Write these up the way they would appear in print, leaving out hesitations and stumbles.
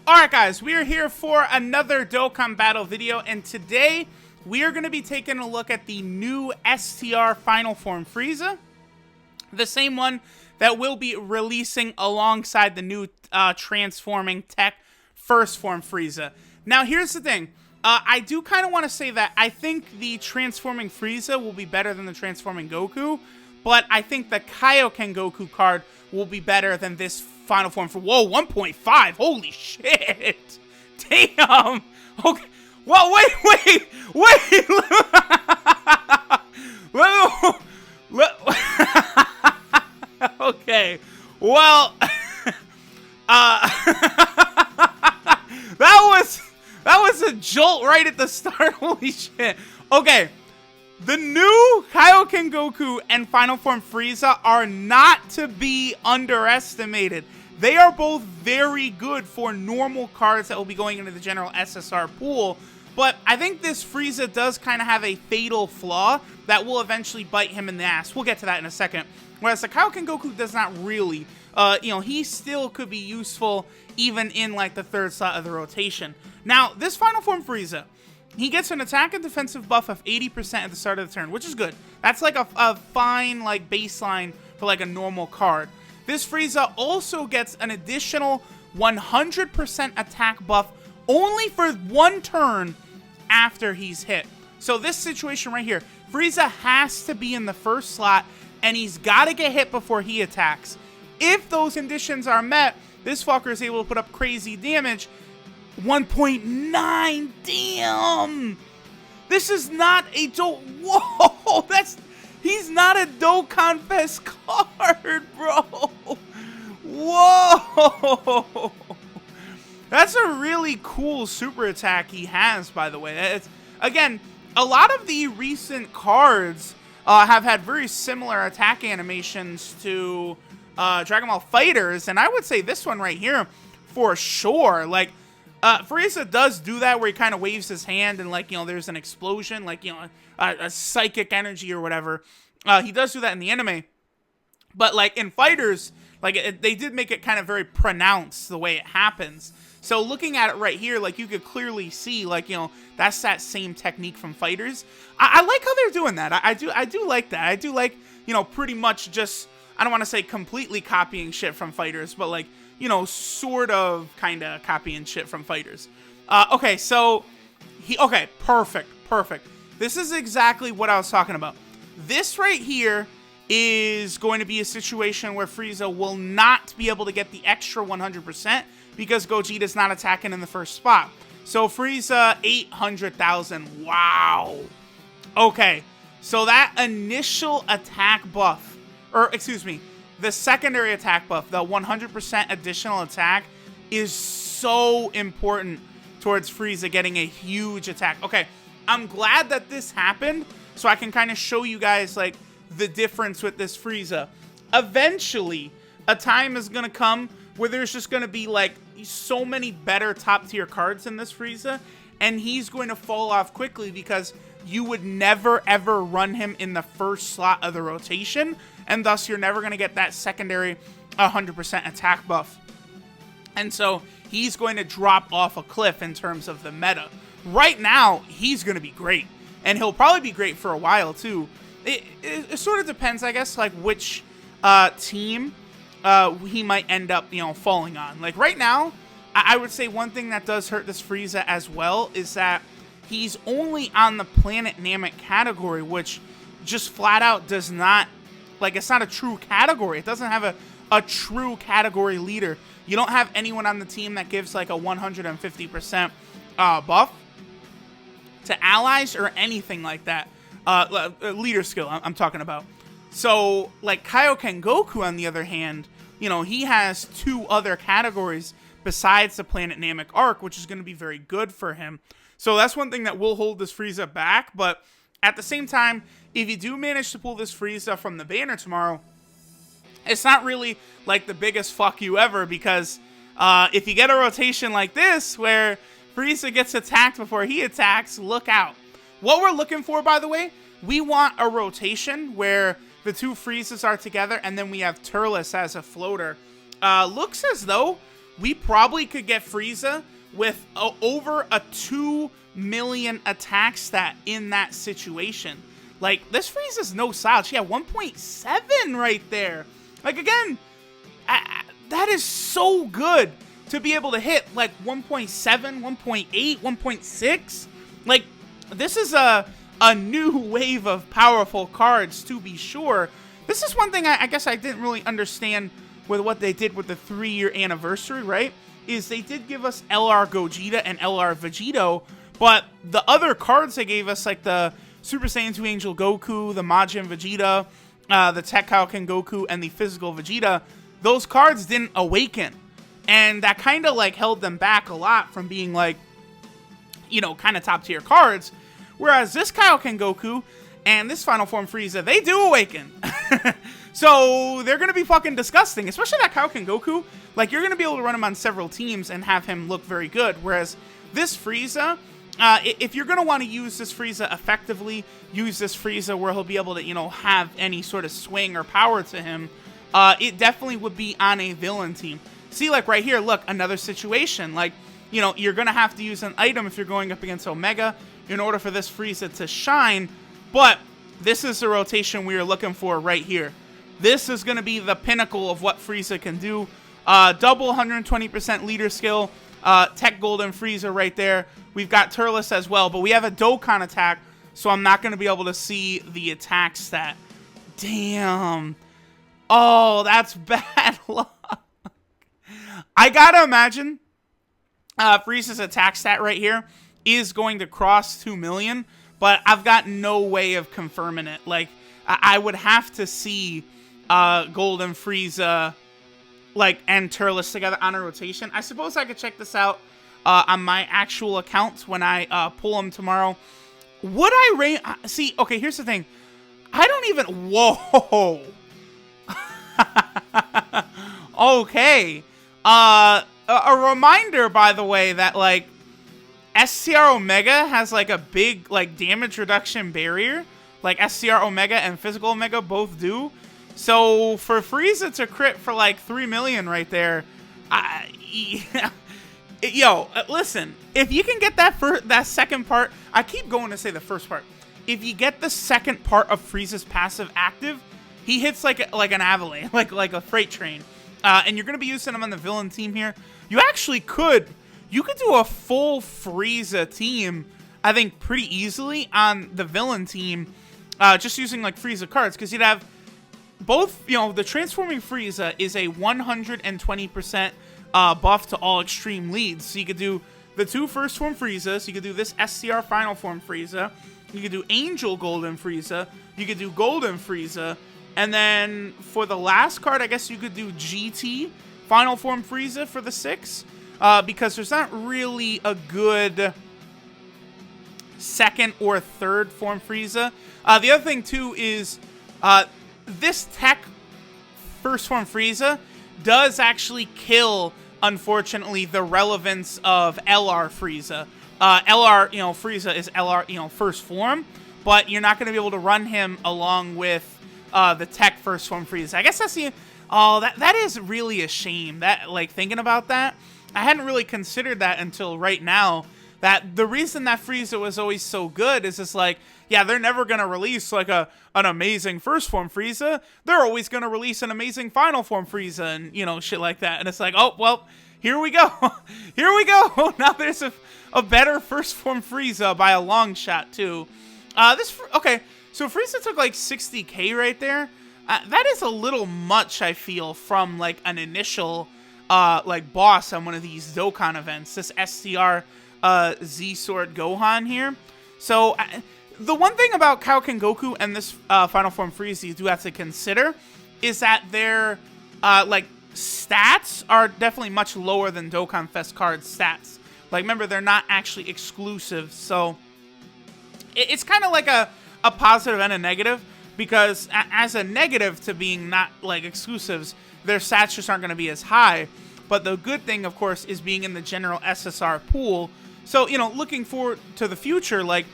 Alright guys, we are here for another Dokkan battle video, and today we are going to be taking a look at the new STR Final Form Frieza. The same one that will be releasing alongside the new transforming tech First Form Frieza. Now here's the thing, I do kind of want to say that I think the transforming Frieza will be better than the transforming Goku, but I think the Kaioken Goku card will be better than this Final Form for 1.5. Holy shit. Damn. Okay. Well, wait. Okay. Well, that was a jolt right at the start. Holy shit. Okay. The new Kaioken Goku and Final Form Frieza are not to be underestimated. They are both very good for normal cards that will be going into the general SSR pool, but I think this Frieza does kind of have a fatal flaw that will eventually bite him in the ass. We'll get to that in a second. Whereas the Kaioken Goku does not really. He still could be useful even in like the third slot of the rotation. Now, this Final Form Frieza, he gets an attack and defensive buff of 80% at the start of the turn, which is good. That's like a fine like baseline for like a normal card. This Frieza also gets an additional 100% attack buff only for one turn after he's hit. So this situation right here, Frieza has to be in the first slot and he's got to get hit before he attacks. If those conditions are met, this fucker is able to put up crazy damage. 1.9, damn! This is not a whoa, he's not a Dokkan Fest card, bro! Whoa! That's a really cool super attack he has, by the way. It's, again, a lot of the recent cards have had very similar attack animations to Dragon Ball FighterZ, and I would say this one right here, for sure, like, Frieza does do that where he kind of waves his hand and, like, there's an explosion, like, a psychic energy or whatever. He does do that in the anime. But, like, in FighterZ, like, they did make it kind of very pronounced the way it happens. So looking at it right here, like, you could clearly see, like, that's that same technique from FighterZ. I like how they're doing that. I do like that. I do like, pretty much just, I don't want to say completely copying shit from FighterZ, but, like, sort of, kind of copying shit from FighterZ. Okay, so, okay, perfect. This is exactly what I was talking about. This right here is going to be a situation where Frieza will not be able to get the extra 100% because Gogeta's not attacking in the first spot. So Frieza, 800,000, wow. Okay, so that initial attack buff, or excuse me, the secondary attack buff, the 100% additional attack, is so important towards Frieza getting a huge attack. Okay, I'm glad that this happened, so I can kind of show you guys, like, the difference with this Frieza. Eventually, a time is going to come where there's just going to be, like, so many better top-tier cards in this Frieza, and he's going to fall off quickly because you would never, ever run him in the first slot of the rotation, and thus you're never going to get that secondary 100% attack buff. And so he's going to drop off a cliff in terms of the meta. Right now, he's going to be great, and he'll probably be great for a while too. It sort of depends, I guess, like which team he might end up, falling on. Like right now, I would say one thing that does hurt this Frieza as well is that he's only on the Planet Namek category, which just flat out does not, like, it's not a true category. It doesn't have a true category leader. You don't have anyone on the team that gives, like, a 150% buff to allies or anything like that. Leader skill, I'm talking about. So, like, Kaioken Goku, on the other hand, he has two other categories besides the Planet Namek arc, which is going to be very good for him. So that's one thing that will hold this Frieza back, but at the same time, if you do manage to pull this Frieza from the banner tomorrow, it's not really like the biggest fuck you ever, because if you get a rotation like this where Frieza gets attacked before he attacks, look out. What we're looking for, by the way, we want a rotation where the two Friezas are together and then we have Turles as a floater. Looks as though we probably could get Frieza with over a 2 million attack stat in that situation. Like, this Frieza's no slouch. Yeah, 1.7 right there. Like, again, that is so good to be able to hit, like, 1.7, 1.8, 1.6. Like, this is a new wave of powerful cards, to be sure. This is one thing I guess I didn't really understand with what they did with the 3-year anniversary, right? Is they did give us LR Gogeta and LR Vegito, but the other cards they gave us, like the Super Saiyan 2 Angel Goku, the Majin Vegeta, the Tech Kaioken Goku, and the Physical Vegeta, those cards didn't awaken. And that kind of, like, held them back a lot from being, like, you know, kind of top-tier cards. Whereas this Kaioken Goku and this Final Form Frieza, they do awaken. So they're going to be fucking disgusting. Especially that Kaioken Goku. Like, you're going to be able to run him on several teams and have him look very good. Whereas this Frieza, if you're going to want to use this Frieza effectively, use this Frieza where he'll be able to, you know, have any sort of swing or power to him, it definitely would be on a villain team. See, like, right here, look, another situation. Like, you know, you're going to have to use an item if you're going up against Omega in order for this Frieza to shine. But this is the rotation we are looking for right here. This is going to be the pinnacle of what Frieza can do. Double 120% leader skill. Tech Golden Frieza right there. We've got Turles as well, but we have a Dokkan attack, so I'm not going to be able to see the attack stat. Damn. Oh, that's bad luck. I gotta imagine Frieza's attack stat right here is going to cross 2 million, but I've got no way of confirming it. Like, I would have to see Golden Frieza, like, and Turles together on a rotation. I suppose I could check this out on my actual accounts when I pull them tomorrow. Would I rate... See, okay, here's the thing. I don't even... Whoa! Okay. A reminder, by the way, that, like, SCR Omega has, like, a big, like, damage reduction barrier. Like, SCR Omega and Physical Omega both do. So, for Frieza to crit for, like, 3 million right there, yo, listen, if you can get that second part, I keep going to say the first part. If you get the second part of Frieza's passive active, he hits like an avalanche, like a freight train. And you're going to be using him on the villain team here. You actually could. You could do a full Frieza team, I think, pretty easily on the villain team, just using, like, Frieza cards. Because you'd have both, you know, the Transforming Frieza is a 120% buff to all extreme leads. So you could do the 2 First Form Frieza. So you could do this SCR Final Form Frieza. You could do Angel Golden Frieza. You could do Golden Frieza. And then for the last card, I guess you could do GT Final Form Frieza for the 6. Because there's not really a good second or third form Frieza. The other thing, too, is this tech first form Frieza does actually kill, unfortunately, the relevance of LR Frieza. LR, you know, Frieza is LR, you know, first form, but you're not going to be able to run him along with the tech first form Frieza. I guess that's the... Oh, that is really a shame. That, like, thinking about that, I hadn't really considered that until right now. That the reason that Frieza was always so good is just like, yeah, they're never going to release like an amazing first form Frieza. They're always going to release an amazing final form Frieza and, you know, shit like that. And it's like, oh, well, here we go. Here we go. Now there's a better first form Frieza by a long shot, too. Okay, so Frieza took like 60k right there. That is a little much, I feel, from like an initial like boss on one of these Dokkan events. This SCR Z-Sword Gohan here. So the one thing about Kaioken Goku and this Final Form Frieza you do have to consider is that their like stats are definitely much lower than Dokkan Fest card stats. Like, remember, they're not actually exclusive, so it's kind of like a positive and a negative, because as a negative to being not like exclusives, their stats just aren't going to be as high. But the good thing, of course, is being in the general SSR pool. So, you know, looking forward to the future, like,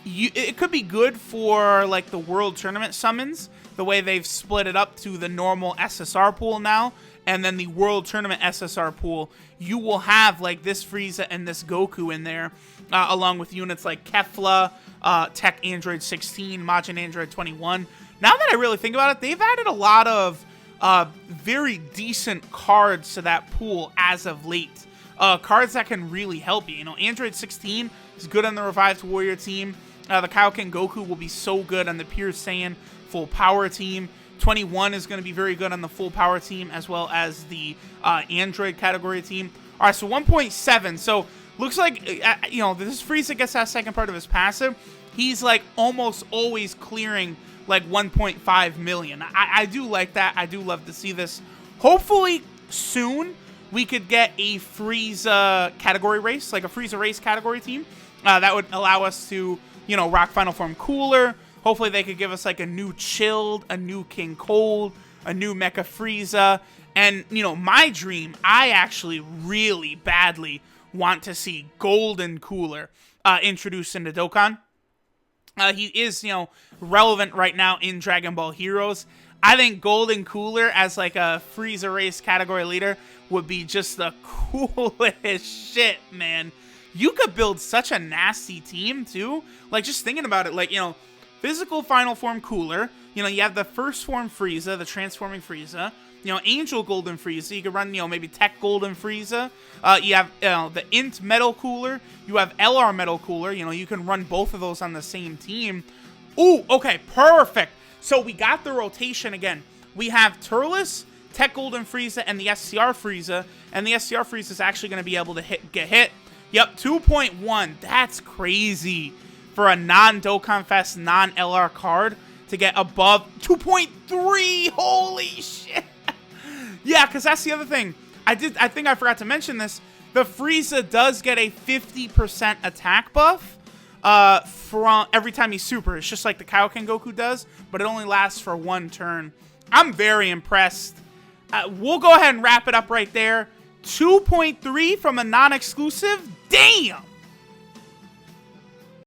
it could be good for, like, the World Tournament summons, the way they've split it up to the normal SSR pool now, and then the World Tournament SSR pool, you will have like this Frieza and this Goku in there, along with units like Kefla, Tech Android 16, Majin Android 21. Now that I really think about it, they've added a lot of very decent cards to that pool as of late. Cards that can really help you. You know, Android 16 is good on the Revived Warrior team. The Kaioken Goku will be so good on the Pure Saiyan Full Power team. 21 is going to be very good on the Full Power team, as well as the Android category team. All right, so 1.7. So looks like, you know, this Frieza gets that second part of his passive. He's like almost always clearing like 1.5 million. I do like that. I do love to see this. Hopefully soon we could get a Frieza category race, like a Frieza race category team. That would allow us to, you know, rock Final Form Cooler. Hopefully they could give us like a new Chilled, a new King Cold, a new Mecha Frieza. And, you know, my dream, I actually really badly want to see Golden Cooler introduced into Dokkan. He is, you know, relevant right now in Dragon Ball Heroes. I think Golden Cooler as like a Frieza race category leader would be just the coolest shit, man. You could build such a nasty team too. Like, just thinking about it, like, you know, physical Final Form Cooler. You know, you have the first form Frieza, the transforming Frieza. You know, Angel Golden Frieza. You could run, you know, maybe Tech Golden Frieza. You have, you know, the Int Metal Cooler. You have LR Metal Cooler. You know, you can run both of those on the same team. Ooh, okay, perfect. So we got the rotation again. We have Turles, Tech Golden Frieza, and the SCR Frieza. And the SCR Frieza is actually going to be able to get hit. Yep, 2.1. That's crazy for a non-Dokkan Fest, non-LR card to get above 2.3. Holy shit. Yeah, because that's the other thing. I think I forgot to mention this. The Frieza does get a 50% attack buff from every time he's super. It's just like the Kaioken Goku does, but it only lasts for one turn. I'm very impressed. We'll go ahead and wrap it up right there. 2.3 from a non-exclusive? Damn!